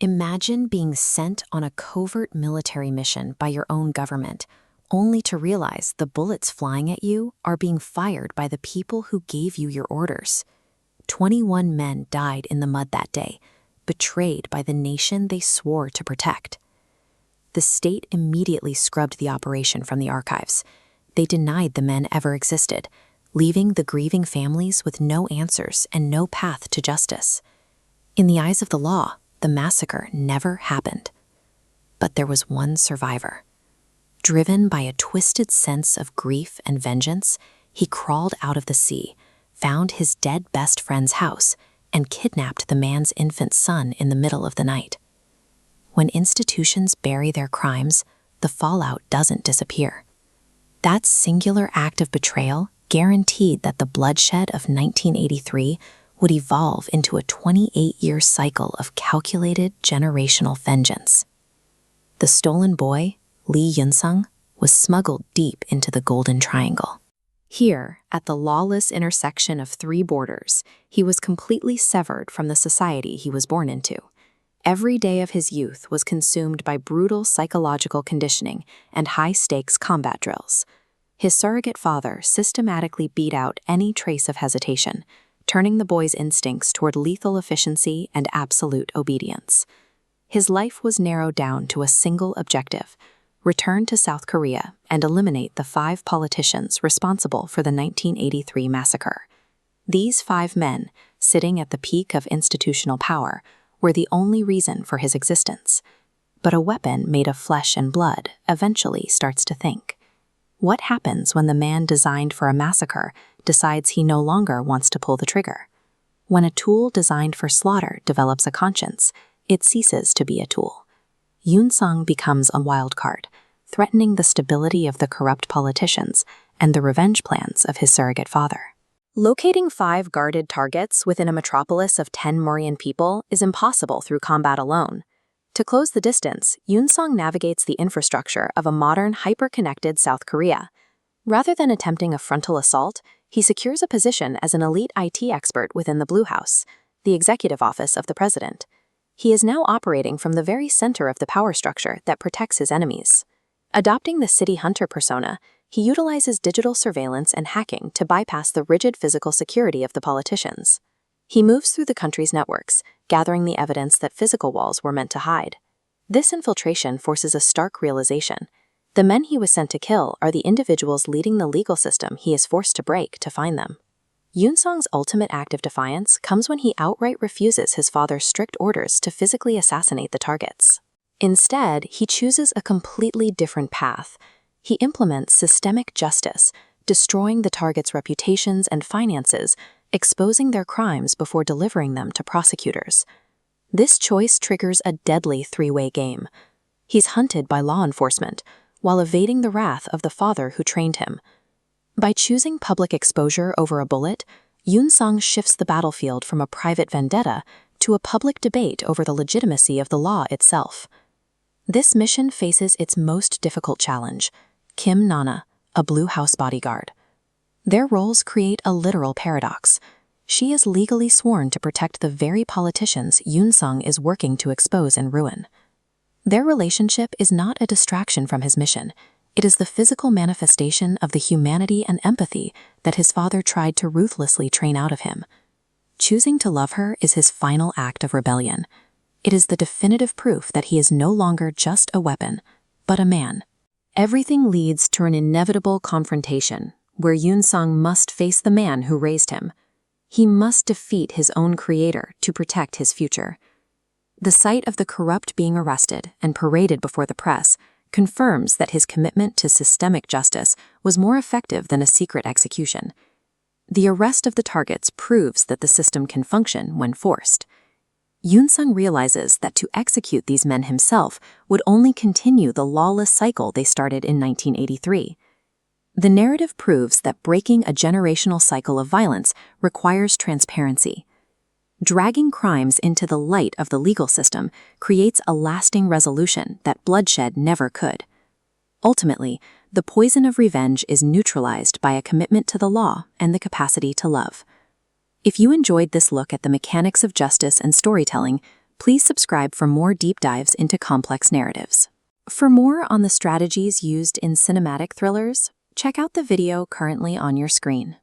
Imagine being sent on a covert military mission by your own government, only to realize the bullets flying at you are being fired by the people who gave you your orders. 21 men died in the mud that day, betrayed by the nation they swore to protect. The state immediately scrubbed the operation from the archives. They denied the men ever existed, leaving the grieving families with no answers and no path to justice. In the eyes of the law, the massacre never happened. But there was one survivor. Driven by a twisted sense of grief and vengeance, he crawled out of the sea, found his dead best friend's house, and kidnapped the man's infant son in the middle of the night. When institutions bury their crimes, the fallout doesn't disappear. That singular act of betrayal guaranteed that the bloodshed of 1983 would evolve into a 28-year cycle of calculated generational vengeance. The stolen boy, Lee Yoon-sung, was smuggled deep into the Golden Triangle. Here, at the lawless intersection of three borders, he was completely severed from the society he was born into. Every day of his youth was consumed by brutal psychological conditioning and high-stakes combat drills. His surrogate father systematically beat out any trace of hesitation, turning the boy's instincts toward lethal efficiency and absolute obedience. His life was narrowed down to a single objective: return to South Korea and eliminate the 5 politicians responsible for the 1983 massacre. These 5 men, sitting at the peak of institutional power, were the only reason for his existence. But a weapon made of flesh and blood eventually starts to think. What happens when the man designed for a massacre decides he no longer wants to pull the trigger? When a tool designed for slaughter develops a conscience, it ceases to be a tool. Yoon-sung becomes a wild card, threatening the stability of the corrupt politicians and the revenge plans of his surrogate father. Locating 5 guarded targets within a metropolis of 10 million people is impossible through combat alone. To close the distance, Yoon-sung navigates the infrastructure of a modern, hyper-connected South Korea. Rather than attempting a frontal assault, he secures a position as an elite IT expert within the Blue House, the executive office of the president. He is now operating from the very center of the power structure that protects his enemies. Adopting the city hunter persona, he utilizes digital surveillance and hacking to bypass the rigid physical security of the politicians. He moves through the country's networks, gathering the evidence that physical walls were meant to hide. This infiltration forces a stark realization. The men he was sent to kill are the individuals leading the legal system he is forced to break to find them. Yoon-sung's ultimate act of defiance comes when he outright refuses his father's strict orders to physically assassinate the targets. Instead, he chooses a completely different path. He implements systemic justice, destroying the targets' reputations and finances, exposing their crimes before delivering them to prosecutors. This choice triggers a deadly 3-way game. He's hunted by law enforcement, while evading the wrath of the father who trained him. By choosing public exposure over a bullet, Yoon-sung shifts the battlefield from a private vendetta to a public debate over the legitimacy of the law itself. This mission faces its most difficult challenge: Kim Nana, a Blue House bodyguard. Their roles create a literal paradox. She is legally sworn to protect the very politicians Yoon-sung is working to expose and ruin. Their relationship is not a distraction from his mission. It is the physical manifestation of the humanity and empathy that his father tried to ruthlessly train out of him. Choosing to love her is his final act of rebellion. It is the definitive proof that he is no longer just a weapon, but a man. Everything leads to an inevitable confrontation, where Yoon-sung must face the man who raised him. He must defeat his own creator to protect his future. The sight of the corrupt being arrested and paraded before the press confirms that his commitment to systemic justice was more effective than a secret execution. The arrest of the targets proves that the system can function when forced. Yoon-sung realizes that to execute these men himself would only continue the lawless cycle they started in 1983. The narrative proves that breaking a generational cycle of violence requires transparency. Dragging crimes into the light of the legal system creates a lasting resolution that bloodshed never could. Ultimately, the poison of revenge is neutralized by a commitment to the law and the capacity to love. If you enjoyed this look at the mechanics of justice and storytelling, Please subscribe for more deep dives into complex narratives. For more on the strategies used in cinematic thrillers, check out the video currently on your screen.